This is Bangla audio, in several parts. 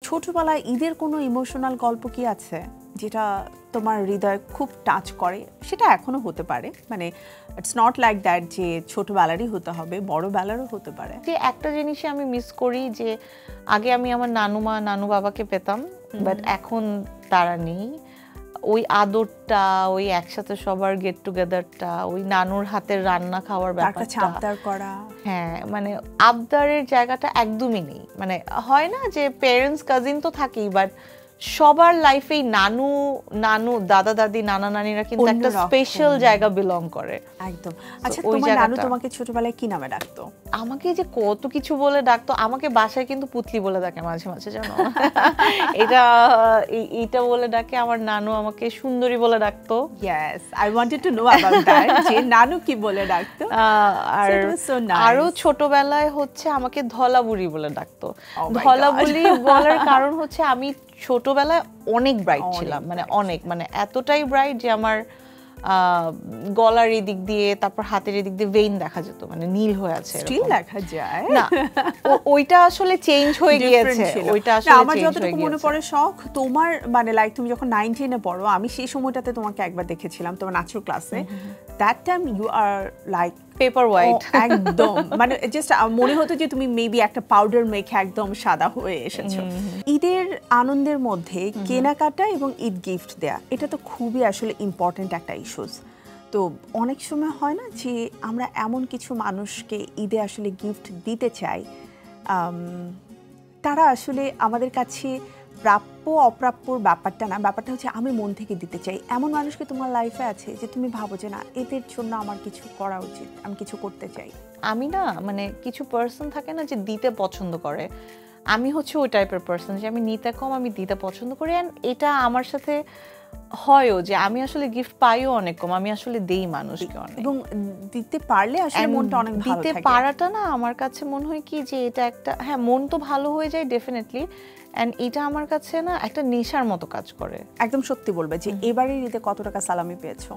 ছোটবেলায় ঈদের কোনো ইমোশনাল গল্প কি আছে যেটা তোমার হৃদয় খুব টাচ করে? সেটা এখনো হতে পারে, মানে ইটস নট লাইক দ্যাট যে ছোটবেলারই হতে হবে, বড়বেলারও হতে পারে। যে একটা জিনিসই আমি মিস করি যে আগে আমি আমার নানু বাবাকে পেতাম, বাট এখন তারা নেই। ওই আদরটা, ওই একসাথে সবার গেট টুগেদারটা, ওই নানুর হাতের রান্না খাওয়ার ব্যাপারটা, আবদার করা, হ্যাঁ মানে আবদারের জায়গাটা একদমই নেই। মানে হয় না যে পেরেন্টস কাজিন তো থাকেই, বাট সবার লাইফেই নানু নানু দাদা দাদি নানা নানিরা কিন্তু একটা স্পেশাল জায়গা বিলং করে একদম। আচ্ছা, তোমার নানু তোমাকে ছোটবেলায় কি নামে ডাকতো? আমাকে যে কত কিছু বলে ডাকতো, আমাকে বাসায় কিন্তু পুতলি বলে ডাকে মাঝে মাঝে, জানো। এইটা বলে ডাকে। আমার নানু আমাকে সুন্দরী বলে ডাকতো। Yes, I wanted to know about that, যে নানু কি বলে ডাকতো। আর আরো ছোটবেলায় হচ্ছে আমাকে ধলাবুড়ি বলে ডাকতো। ধলাবুড়ি বলার কারণ হচ্ছে আমি ছোটবেলায় অনেক ব্রাইট ছিলাম, মানে অনেক, মানে এতটাই ব্রাইট যে আমার গলার এদিক দিয়ে, তারপর হাতের এদিক দিয়ে ভেইন দেখা যেত, মানে নীল হয়ে আছে। স্টিল দেখা যায় না, ওইটা আসলে চেঞ্জ হয়ে গিয়েছে। ওইটা আসলে আমার যতটুকু মনে পড়ে শখ তোমার, মানে লাইক তুমি যখন 9-10 এ পড়ো, আমি সেই সময়টাতে তোমাকে একবার দেখেছিলাম তোমার নাচের ক্লাসে। That time you are like paper white, একদম, মানে জাস্ট মনে হতো যে তুমি মেবি একটা পাউডার মেখে একদম সাদা হয়ে এসেছো। ঈদের আনন্দের মধ্যে কেনাকাটা এবং ঈদ গিফট দেয়া, এটা তো খুবই আসলে ইম্পর্টেন্ট একটা ইস্যুস। তো অনেক সময় হয় না যে আমরা এমন কিছু মানুষকে ঈদে আসলে গিফট দিতে চাই, তারা আসলে আমাদের কাছে প্রাপ্য অপ্রাপ্যর ব্যাপারটা না, ব্যাপারটা হচ্ছে আমি মন থেকে দিতে চাই। এমন মানুষকে তোমার লাইফে আছে যে তুমি ভাবো যে না, এদের জন্য আমার কিছু করা উচিত, আমি কিছু করতে চাই? আমি না, মানে কিছু পার্সন থাকে না যে দিতে পছন্দ করে, আমি হচ্ছে ওই টাইপের পার্সন যে আমি নিতে কম, আমি দিতে পছন্দ করি। অ্যান্ড এটা আমার সাথে হয়ও যে আমি আসলে গিফট পাইও অনেক কম, আমি আসলে দেই মানুষকে অনেক। এবং দিতে পারলে আসলে মনটা অনেক ভালো থাকে। দিতে পারাটা না আমার কাছে মনে হয় কি যে এটা একটা, হ্যাঁ মন তো ভালো হয়ে যায় ডেফিনেটলি, এন্ড এটা আমার কাছে না একটা নেশার মতো কাজ করে। একদম সত্যি বলবে যে এবারের ঈদে কত টাকা সালামি পেয়েছো?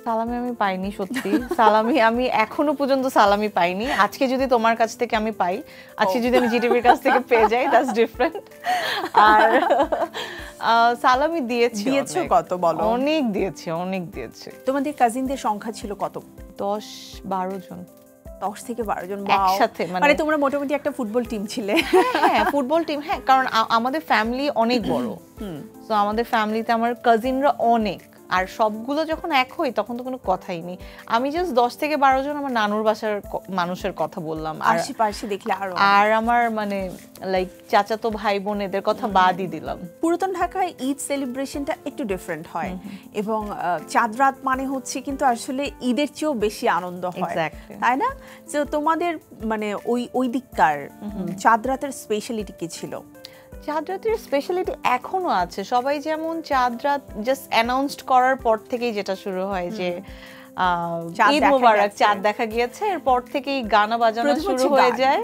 সালামি আমি পাইনি, সত্যি সালামি আমি এখনো পর্যন্ত সালামি পাইনি। আজকে যদি তোমার কাছ থেকে আমি পাই, আজকে যদি আমি জিটিভির কাছ থেকে পেয়ে যাই, দ্যাটস ডিফারেন্ট। আর সালামি দিয়েছো কত বলো? অনেক দিয়েছি, অনেক দিয়েছি। তোমাদের কাজিনদের সংখ্যা ছিল কত? 10-12 জন। 10 থেকে 12 জন একসাথে, মানে তোমরা মোটামুটি একটা ফুটবল টিম ছিলে। হ্যাঁ ফুটবল টিম, হ্যাঁ, কারণ আমাদের ফ্যামিলি অনেক বড়। তো আমাদের ফ্যামিলিতে আমার কাজিনরা অনেক, আর সবগুলো যখন এক হই তখন তো কোনো কথাই নেই। আমি জাস্ট 10 থেকে 12 জন আমার নানুর বাসার মানুষের কথা বললাম, আশেপাশে দেখলে আর আমার মানে লাইক চাচাতো ভাই বোন এদের কথা বাদই দিলাম। পুরাতন ঢাকায় ঈদ সেলিব্রেশনটা একটু ডিফারেন্ট হয়, এবং চাঁদ রাত মানে হচ্ছে কিন্তু আসলে ঈদের চেয়েও বেশি আনন্দ হয়, তাই না? তো তোমাদের মানে ওই দিককার চাঁদ রাতের স্পেশালিটি কি ছিল? চাঁদ রাতের স্পেশালিটি এখনো আছে। সবাই যেমন চাঁদ রাত জাস্ট অ্যানাউন্সড করার পর থেকেই যেটা শুরু হয় যে ঈদ মোবারক, চাঁদ দেখা গিয়েছে, এরপর থেকেই গানা বাজানো শুরু হয়ে যায়।